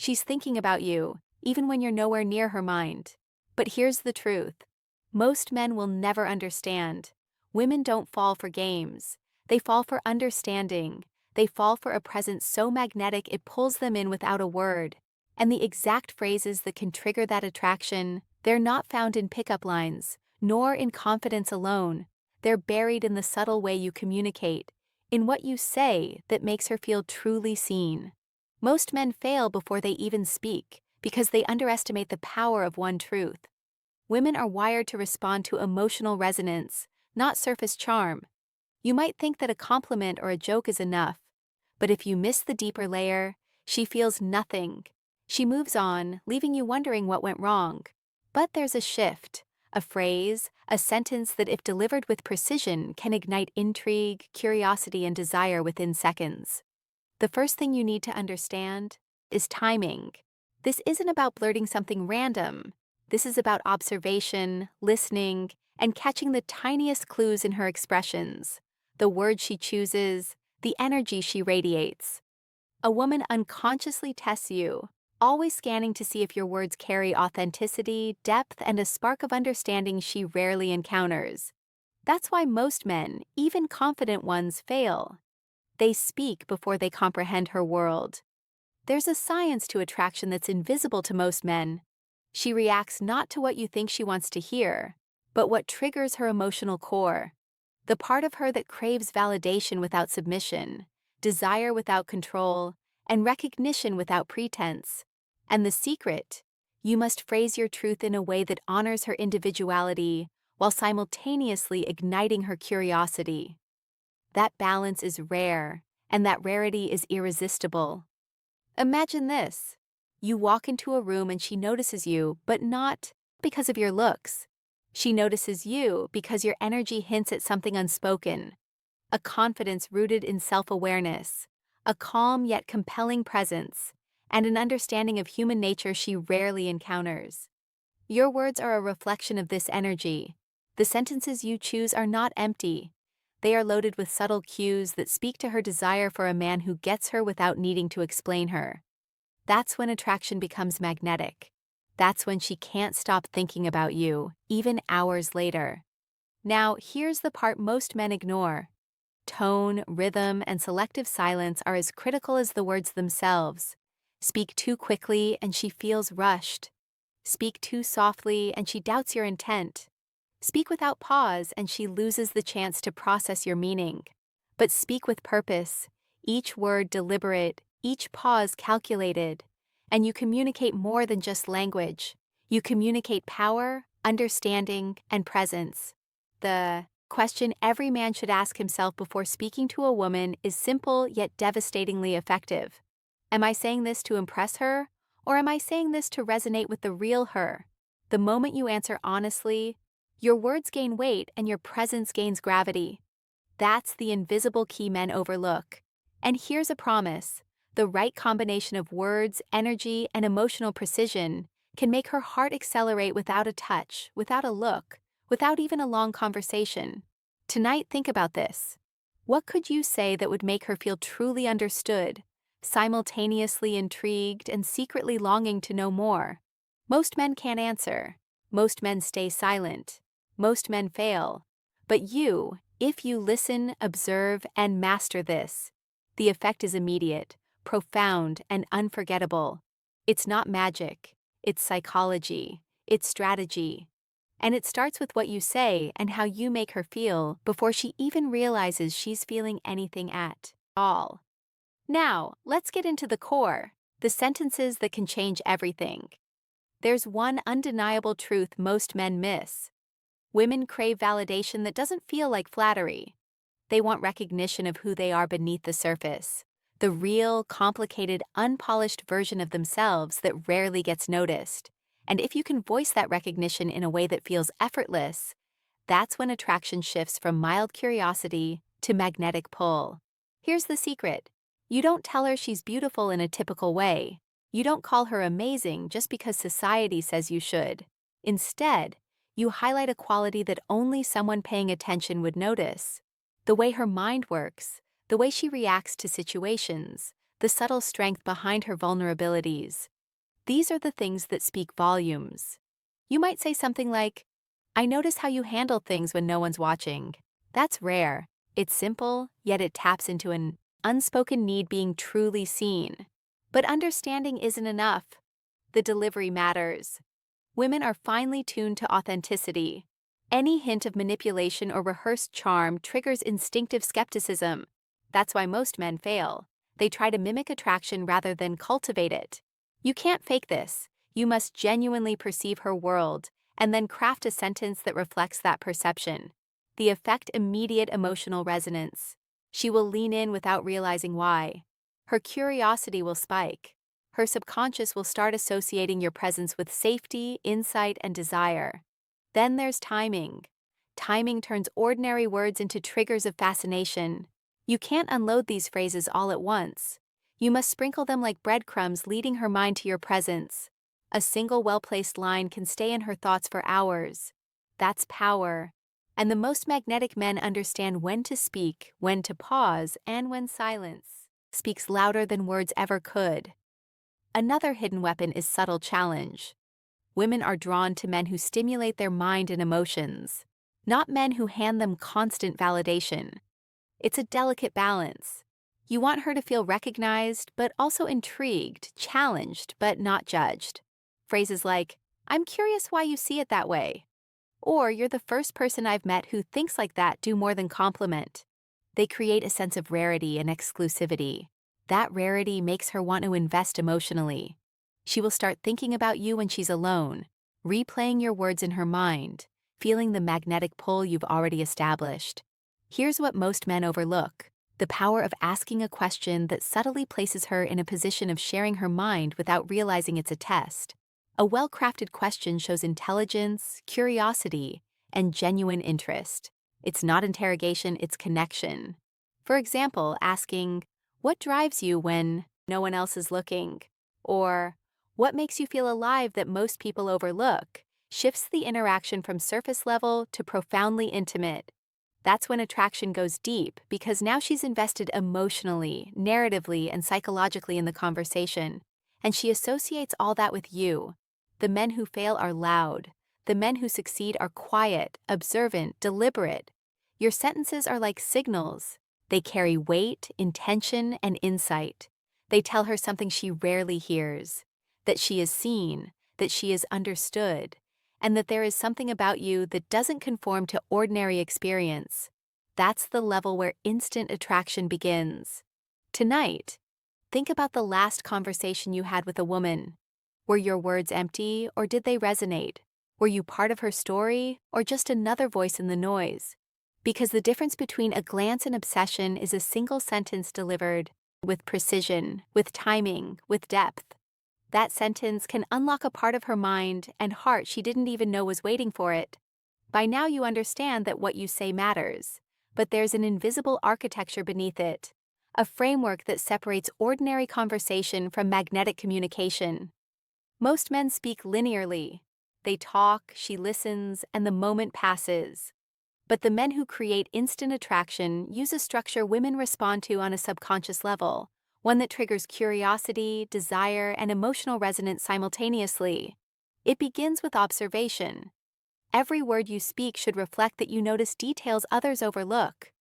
She's thinking about you, even when you're nowhere near her mind. But here's the truth. Most men will never understand. Women don't fall for games. They fall for understanding. They fall for a presence so magnetic it pulls them in without a word. And the exact phrases that can trigger that attraction, they're not found in pickup lines, nor in confidence alone. They're buried in the subtle way you communicate, in what you say that makes her feel truly seen. Most men fail before they even speak, because they underestimate the power of one truth. Women are wired to respond to emotional resonance, not surface charm. You might think that a compliment or a joke is enough, but if you miss the deeper layer, she feels nothing. She moves on, leaving you wondering what went wrong. But there's a shift, a phrase, a sentence that if delivered with precision can ignite intrigue, curiosity, and desire within seconds. The first thing you need to understand is timing. This isn't about blurting something random. This is about observation, listening, and catching the tiniest clues in her expressions, the words she chooses, the energy she radiates. A woman unconsciously tests you, always scanning to see if your words carry authenticity, depth, and a spark of understanding she rarely encounters. That's why most men, even confident ones, fail. They speak before they comprehend her world. There's a science to attraction that's invisible to most men. She reacts not to what you think she wants to hear, but what triggers her emotional core. The part of her that craves validation without submission, desire without control, and recognition without pretense. And the secret, you must phrase your truth in a way that honors her individuality while simultaneously igniting her curiosity. That balance is rare, and that rarity is irresistible. Imagine this. You walk into a room and she notices you, but not because of your looks. She notices you because your energy hints at something unspoken, a confidence rooted in self-awareness, a calm yet compelling presence, and an understanding of human nature she rarely encounters. Your words are a reflection of this energy. The sentences you choose are not empty. They are loaded with subtle cues that speak to her desire for a man who gets her without needing to explain her. That's when attraction becomes magnetic. That's when she can't stop thinking about you, even hours later. Now, here's the part most men ignore. Tone, rhythm, and selective silence are as critical as the words themselves. Speak too quickly and she feels rushed. Speak too softly and she doubts your intent. Speak without pause and she loses the chance to process your meaning. But speak with purpose, each word deliberate, each pause calculated, and you communicate more than just language. You communicate power, understanding, and presence. The question every man should ask himself before speaking to a woman is simple yet devastatingly effective. Am I saying this to impress her, or am I saying this to resonate with the real her? The moment you answer honestly, your words gain weight and your presence gains gravity. That's the invisible key men overlook. And here's a promise. The right combination of words, energy, and emotional precision can make her heart accelerate without a touch, without a look, without even a long conversation. Tonight, think about this. What could you say that would make her feel truly understood, simultaneously intrigued and secretly longing to know more? Most men can't answer. Most men stay silent. Most men fail. But you, if you listen, observe, and master this, the effect is immediate, profound, and unforgettable. It's not magic. It's psychology. It's strategy. And it starts with what you say and how you make her feel before she even realizes she's feeling anything at all. Now, let's get into the core, the sentences that can change everything. There's one undeniable truth most men miss. Women crave validation that doesn't feel like flattery. They want recognition of who they are beneath the surface, the real, complicated, unpolished version of themselves that rarely gets noticed. And if you can voice that recognition in a way that feels effortless, that's when attraction shifts from mild curiosity to magnetic pull. Here's the secret. You don't tell her she's beautiful in a typical way. You don't call her amazing just because society says you should. Instead, you highlight a quality that only someone paying attention would notice. The way her mind works, the way she reacts to situations, the subtle strength behind her vulnerabilities. These are the things that speak volumes. You might say something like, I notice how you handle things when no one's watching. That's rare. It's simple, yet it taps into an unspoken need being truly seen. But understanding isn't enough. The delivery matters. Women are finely tuned to authenticity. Any hint of manipulation or rehearsed charm triggers instinctive skepticism. That's why most men fail. They try to mimic attraction rather than cultivate it. You can't fake this. You must genuinely perceive her world, and then craft a sentence that reflects that perception. The effect: immediate emotional resonance. She will lean in without realizing why. Her curiosity will spike. Her subconscious will start associating your presence with safety, insight, and desire. Then there's timing. Timing turns ordinary words into triggers of fascination. You can't unload these phrases all at once. You must sprinkle them like breadcrumbs, leading her mind to your presence. A single well-placed line can stay in her thoughts for hours. That's power. And the most magnetic men understand when to speak, when to pause, and when silence speaks louder than words ever could. Another hidden weapon is subtle challenge. Women are drawn to men who stimulate their mind and emotions, not men who hand them constant validation. It's a delicate balance. You want her to feel recognized, but also intrigued, challenged, but not judged. Phrases like, I'm curious why you see it that way. Or, you're the first person I've met who thinks like that, do more than compliment. They create a sense of rarity and exclusivity. That rarity makes her want to invest emotionally. She will start thinking about you when she's alone, replaying your words in her mind, feeling the magnetic pull you've already established. Here's what most men overlook: the power of asking a question that subtly places her in a position of sharing her mind without realizing it's a test. A well-crafted question shows intelligence, curiosity, and genuine interest. It's not interrogation, it's connection. For example, asking, what drives you when no one else is looking? Or, what makes you feel alive that most people overlook? Shifts the interaction from surface level to profoundly intimate. That's when attraction goes deep, because now she's invested emotionally, narratively, and psychologically in the conversation. And she associates all that with you. The men who fail are loud. The men who succeed are quiet, observant, deliberate. Your sentences are like signals. They carry weight, intention, and insight. They tell her something she rarely hears: that she is seen, that she is understood, and that there is something about you that doesn't conform to ordinary experience. That's the level where instant attraction begins. Tonight, think about the last conversation you had with a woman. Were your words empty, or did they resonate? Were you part of her story, or just another voice in the noise? Because the difference between a glance and obsession is a single sentence delivered with precision, with timing, with depth. That sentence can unlock a part of her mind and heart she didn't even know was waiting for it. By now you understand that what you say matters, but there's an invisible architecture beneath it, a framework that separates ordinary conversation from magnetic communication. Most men speak linearly. They talk, she listens, and the moment passes. But the men who create instant attraction use a structure women respond to on a subconscious level, one that triggers curiosity, desire, and emotional resonance simultaneously. It begins with observation. Every word you speak should reflect that you notice details others overlook.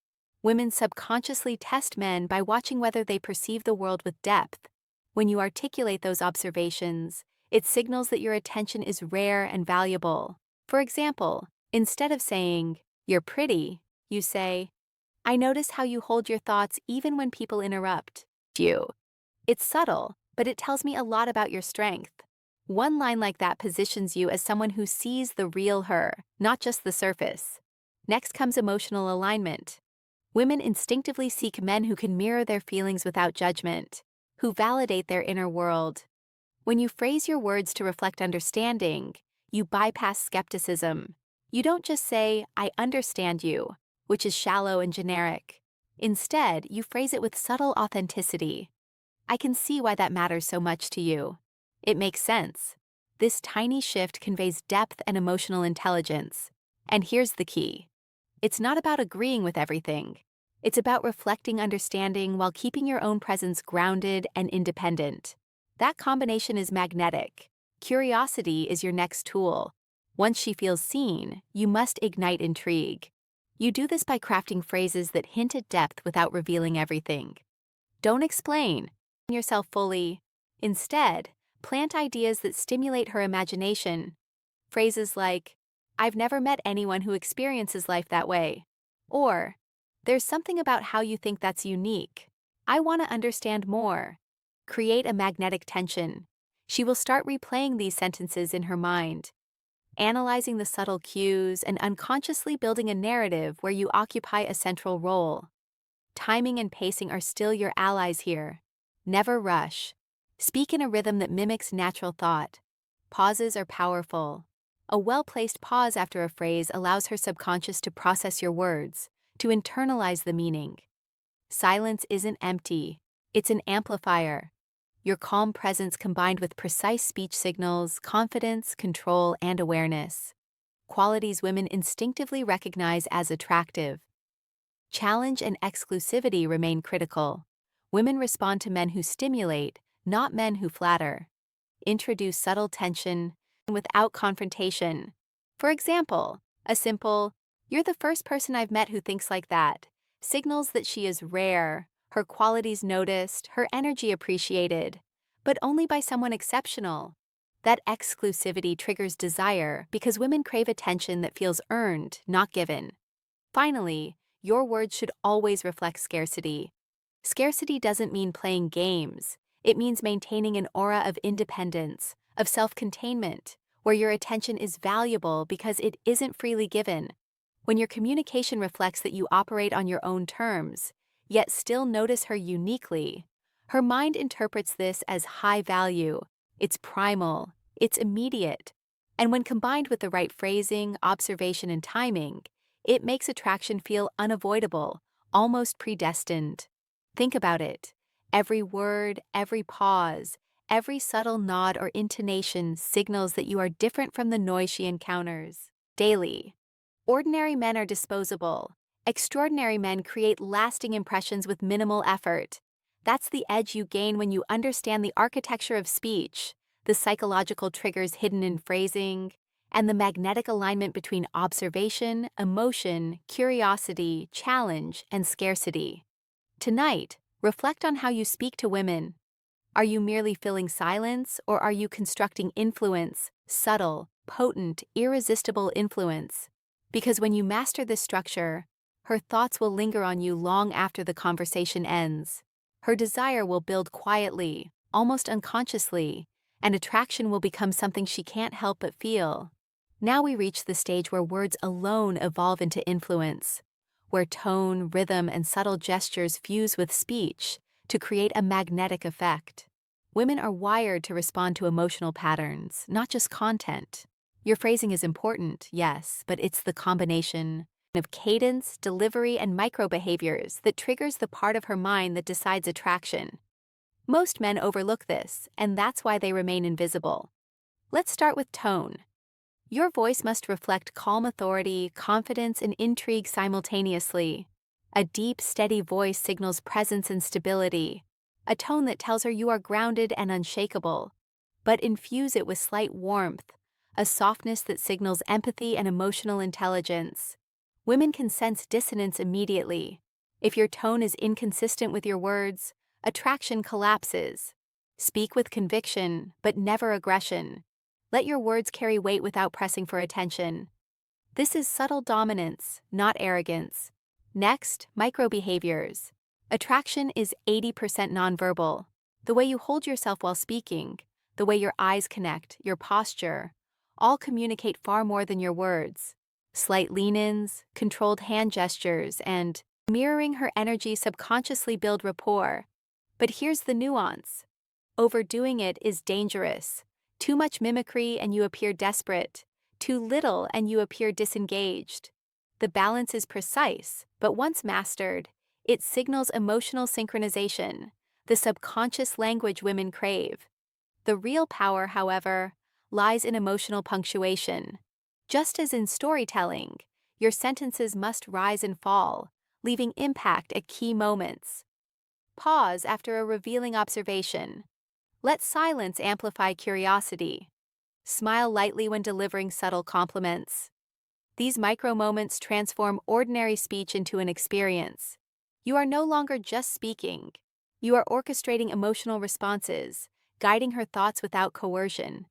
Women subconsciously test men by watching whether they perceive the world with depth. When you articulate those observations, it signals that your attention is rare and valuable. For example, instead of saying, "You're pretty," you say, "I notice how you hold your thoughts even when people interrupt you." It's subtle, but it tells me a lot about your strength. One line like that positions you as someone who sees the real her, not just the surface. Next comes emotional alignment. Women instinctively seek men who can mirror their feelings without judgment, who validate their inner world. When you phrase your words to reflect understanding, you bypass skepticism. You don't just say, "I understand you," which is shallow and generic. Instead, you phrase it with subtle authenticity. "I can see why that matters so much to you. It makes sense." This tiny shift conveys depth and emotional intelligence. And here's the key. It's not about agreeing with everything. It's about reflecting understanding while keeping your own presence grounded and independent. That combination is magnetic. Curiosity is your next tool. Once she feels seen, you must ignite intrigue. You do this by crafting phrases that hint at depth without revealing everything. Don't explain yourself fully. Instead, plant ideas that stimulate her imagination. Phrases like, "I've never met anyone who experiences life that way," or, "There's something about how you think that's unique. I want to understand more." Create a magnetic tension. She will start replaying these sentences in her mind, analyzing the subtle cues and unconsciously building a narrative where you occupy a central role. Timing and pacing are still your allies here. Never rush. Speak in a rhythm that mimics natural thought. Pauses are powerful. A well-placed pause after a phrase allows her subconscious to process your words, to internalize the meaning. Silence isn't empty. It's an amplifier. Your calm presence combined with precise speech signals confidence, control, and awareness. Qualities women instinctively recognize as attractive. Challenge and exclusivity remain critical. Women respond to men who stimulate, not men who flatter. Introduce subtle tension without confrontation. For example, a simple, "You're the first person I've met who thinks like that," signals that she is rare, her qualities noticed, her energy appreciated, but only by someone exceptional. That exclusivity triggers desire because women crave attention that feels earned, not given. Finally, your words should always reflect scarcity. Scarcity doesn't mean playing games. It means maintaining an aura of independence, of self-containment, where your attention is valuable because it isn't freely given. When your communication reflects that you operate on your own terms, yet still notice her uniquely, her mind interprets this as high value. It's primal, it's immediate. And when combined with the right phrasing, observation, and timing, it makes attraction feel unavoidable, almost predestined. Think about it. Every word, every pause, every subtle nod or intonation signals that you are different from the noise she encounters daily. Ordinary men are disposable. Extraordinary men create lasting impressions with minimal effort. That's the edge you gain when you understand the architecture of speech, the psychological triggers hidden in phrasing, and the magnetic alignment between observation, emotion, curiosity, challenge, and scarcity. Tonight, reflect on how you speak to women. Are you merely filling silence, or are you constructing influence, subtle, potent, irresistible influence? Because when you master this structure, her thoughts will linger on you long after the conversation ends. Her desire will build quietly, almost unconsciously, and attraction will become something she can't help but feel. Now we reach the stage where words alone evolve into influence, where tone, rhythm, and subtle gestures fuse with speech to create a magnetic effect. Women are wired to respond to emotional patterns, not just content. Your phrasing is important, yes, but it's the combination of cadence, delivery, and micro-behaviors that triggers the part of her mind that decides attraction. Most men overlook this, and that's why they remain invisible. Let's start with tone. Your voice must reflect calm authority, confidence, and intrigue simultaneously. A deep, steady voice signals presence and stability, a tone that tells her you are grounded and unshakable. But infuse it with slight warmth, a softness that signals empathy and emotional intelligence. Women can sense dissonance immediately. If your tone is inconsistent with your words, attraction collapses. Speak with conviction, but never aggression. Let your words carry weight without pressing for attention. This is subtle dominance, not arrogance. Next, micro-behaviors. Attraction is 80% nonverbal. The way you hold yourself while speaking, the way your eyes connect, your posture, all communicate far more than your words. Slight lean-ins, controlled hand gestures, and mirroring her energy subconsciously build rapport. But here's the nuance. Overdoing it is dangerous. Too much mimicry and you appear desperate. Too little and you appear disengaged. The balance is precise, but once mastered, it signals emotional synchronization, the subconscious language women crave. The real power, however, lies in emotional punctuation. Just as in storytelling, your sentences must rise and fall, leaving impact at key moments. Pause after a revealing observation. Let silence amplify curiosity. Smile lightly when delivering subtle compliments. These micro moments transform ordinary speech into an experience. You are no longer just speaking. You are orchestrating emotional responses, guiding her thoughts without coercion.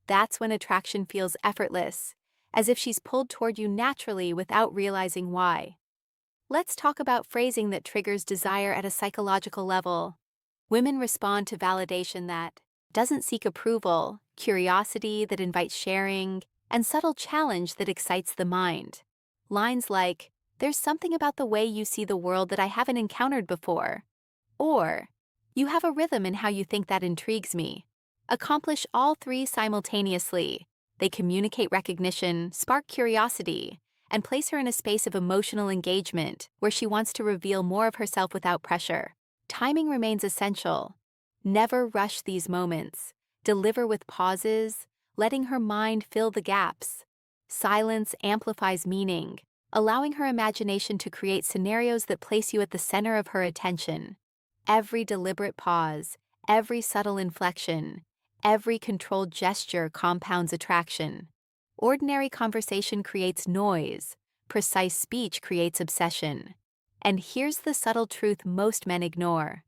That's when attraction feels effortless, as if she's pulled toward you naturally without realizing why. Let's talk about phrasing that triggers desire at a psychological level. Women respond to validation that doesn't seek approval, curiosity that invites sharing, and subtle challenge that excites the mind. Lines like, "There's something about the way you see the world that I haven't encountered before," or, "You have a rhythm in how you think that intrigues me," accomplish all three simultaneously. They communicate recognition, spark curiosity, and place her in a space of emotional engagement where she wants to reveal more of herself without pressure. Timing remains essential. Never rush these moments. Deliver with pauses, letting her mind fill the gaps. Silence amplifies meaning, allowing her imagination to create scenarios that place you at the center of her attention. Every deliberate pause, every subtle inflection, every controlled gesture compounds attraction. Ordinary conversation creates noise, precise speech creates obsession. And here's the subtle truth most men ignore.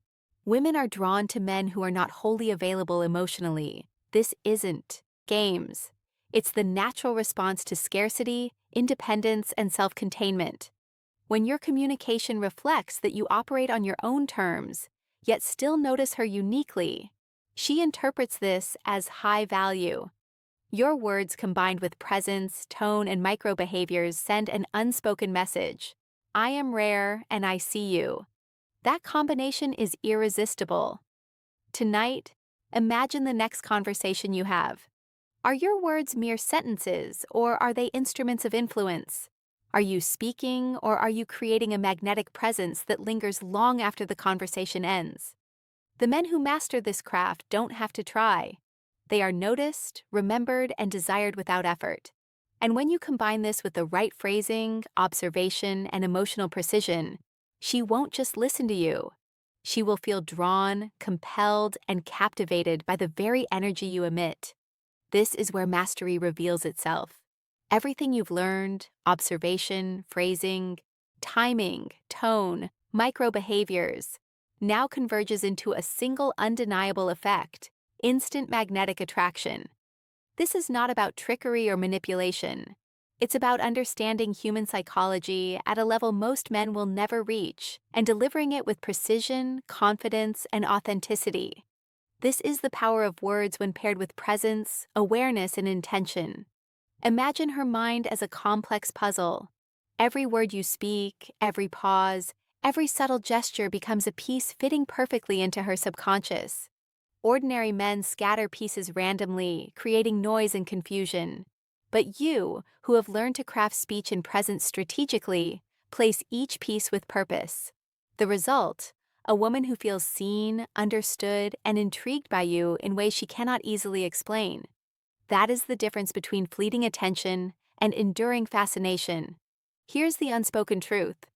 Women are drawn to men who are not wholly available emotionally. This isn't games. It's the natural response to scarcity, independence, and self-containment. When your communication reflects that you operate on your own terms, yet still notice her uniquely, she interprets this as high value. Your words combined with presence, tone, and micro behaviors send an unspoken message. I am rare and I see you. That combination is irresistible. Tonight, imagine the next conversation you have. Are your words mere sentences, or are they instruments of influence? Are you speaking, or are you creating a magnetic presence that lingers long after the conversation ends? The men who master this craft don't have to try. They are noticed, remembered, and desired without effort. And when you combine this with the right phrasing, observation, and emotional precision, she won't just listen to you. She will feel drawn, compelled, and captivated by the very energy you emit. This is where mastery reveals itself. Everything you've learned, observation, phrasing, timing, tone, micro behaviors, now converges into a single undeniable effect: instant magnetic attraction. This is not about trickery or manipulation. It's about understanding human psychology at a level most men will never reach and delivering it with precision, confidence, and authenticity. This is the power of words when paired with presence, awareness, and intention. Imagine her mind as a complex puzzle. Every word you speak, every pause, every subtle gesture becomes a piece fitting perfectly into her subconscious. Ordinary men scatter pieces randomly, creating noise and confusion. But you, who have learned to craft speech and presence strategically, place each piece with purpose. The result: a woman who feels seen, understood, and intrigued by you in ways she cannot easily explain. That is the difference between fleeting attention and enduring fascination. Here's the unspoken truth.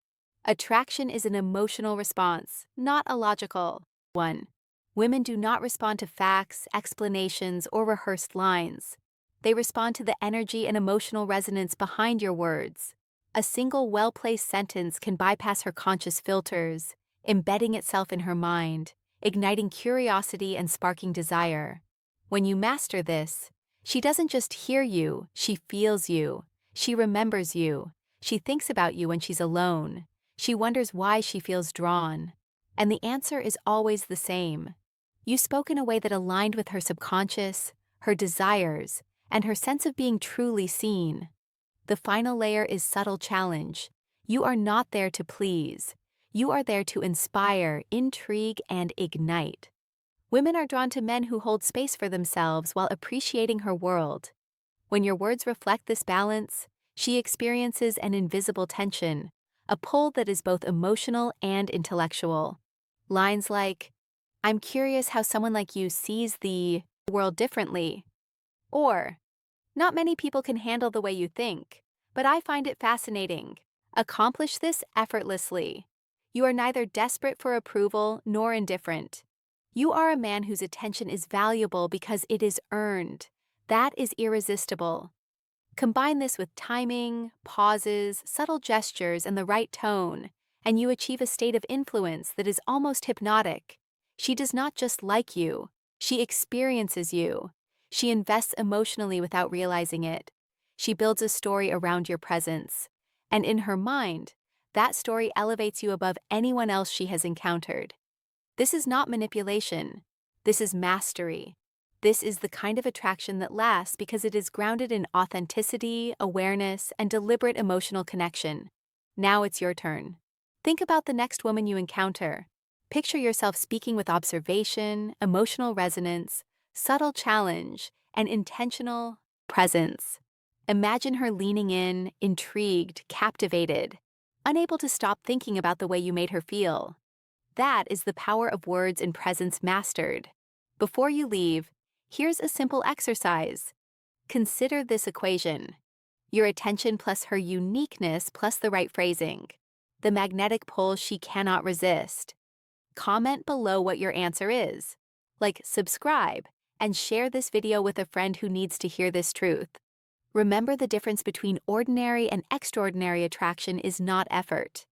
Attraction is an emotional response, not a logical one. Women do not respond to facts, explanations, or rehearsed lines. They respond to the energy and emotional resonance behind your words. A single well-placed sentence can bypass her conscious filters, embedding itself in her mind, igniting curiosity and sparking desire. When you master this, she doesn't just hear you, she feels you. She remembers you. She thinks about you when she's alone. She wonders why she feels drawn. And the answer is always the same. You spoke in a way that aligned with her subconscious, her desires, and her sense of being truly seen. The final layer is subtle challenge. You are not there to please. You are there to inspire, intrigue, and ignite. Women are drawn to men who hold space for themselves while appreciating her world. When your words reflect this balance, she experiences an invisible tension, a pull that is both emotional and intellectual. Lines like, I'm curious how someone like you sees the world differently. Or, not many people can handle the way you think, but I find it fascinating. Accomplish this effortlessly. You are neither desperate for approval nor indifferent. You are a man whose attention is valuable because it is earned. That is irresistible. Combine this with timing, pauses, subtle gestures, and the right tone, and you achieve a state of influence that is almost hypnotic. She does not just like you, she experiences you. She invests emotionally without realizing it. She builds a story around your presence. And in her mind, that story elevates you above anyone else she has encountered. This is not manipulation. This is mastery. This is the kind of attraction that lasts because it is grounded in authenticity, awareness, and deliberate emotional connection. Now it's your turn. Think about the next woman you encounter. Picture yourself speaking with observation, emotional resonance, subtle challenge, and intentional presence. Imagine her leaning in, intrigued, captivated, unable to stop thinking about the way you made her feel. That is the power of words and presence mastered. Before you leave, here's a simple exercise. Consider this equation: your attention plus her uniqueness plus the right phrasing. The magnetic pull she cannot resist. Comment below what your answer is. Like, subscribe, and share this video with a friend who needs to hear this truth. Remember, the difference between ordinary and extraordinary attraction is not effort.